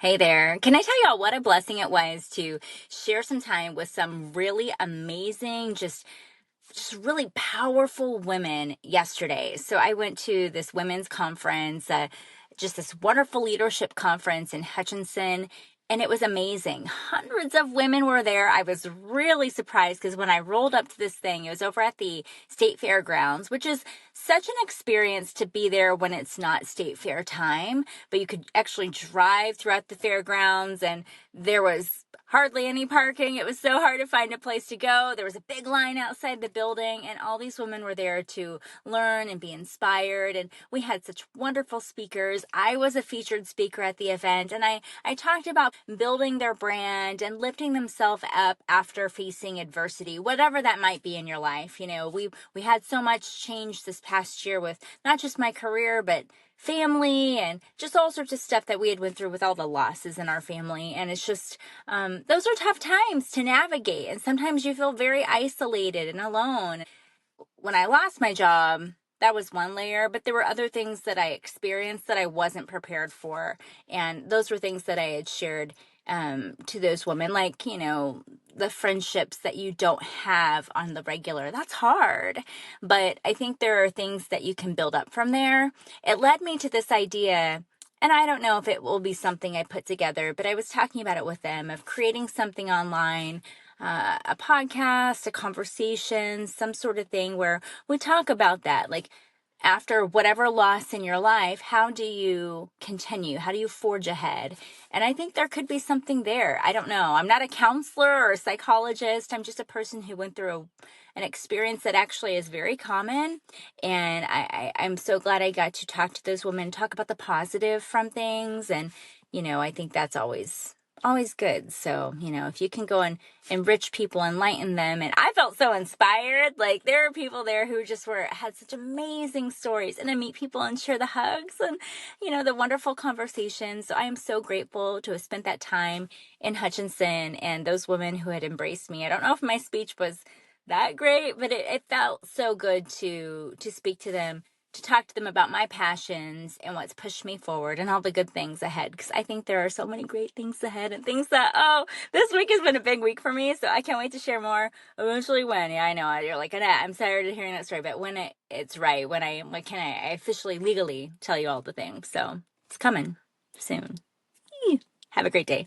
Hey there. Can I tell y'all what a blessing it was to share some time with some really amazing, just really powerful women yesterday. So I went to this women's conference, just this wonderful leadership conference in Hutchinson, and it was amazing. Hundreds of women were there. I was really surprised because when I rolled up to this thing, it was over at the State Fairgrounds, which is such an experience to be there when it's not State Fair time, but you could actually drive throughout the fairgrounds, and there was hardly any parking. It was so hard to find a place to go. There was a big line outside the building, and all these women were there to learn and be inspired. And we had such wonderful speakers. I was a featured speaker at the event, and I talked about building their brand and lifting themselves up after facing adversity, whatever that might be in your life. We had so much change this past year with not just my career, but family and just all sorts of stuff that we had went through with all the losses in our family. And it's just, those are tough times to navigate. And sometimes you feel very isolated and alone. When I lost my job, that was one layer, but there were other things that I experienced that I wasn't prepared for. And those were things that I had shared to those women, like, the friendships that you don't have on the regular. That's hard. But I think there are things that you can build up from there. It led me to this idea, and I don't know if it will be something I put together, but I was talking about it with them of creating something online, a podcast, a conversation, some sort of thing where we talk about that. Like, after whatever loss in your life, how do you continue? How do you forge ahead? And I think there could be something there. I don't know. I'm not a counselor or a psychologist. I'm just a person who went through an experience that actually is very common. And I'm so glad I got to talk to those women, talk about the positive from things. And, I think that's always good. So, if you can go and enrich people, enlighten them. And I felt so inspired. Like, there are people there who just had such amazing stories, and I meet people and share the hugs and, the wonderful conversations. So I am so grateful to have spent that time in Hutchinson and those women who had embraced me. I don't know if my speech was that great, but it felt so good to speak to them, to talk to them about my passions and what's pushed me forward and all the good things ahead. Because I think there are so many great things ahead and things that, this week has been a big week for me. So I can't wait to share more eventually when, yeah, I know you're like, Annette, I'm tired of hearing that story, but when it's right, when I officially legally tell you all the things. So it's coming soon. Have a great day.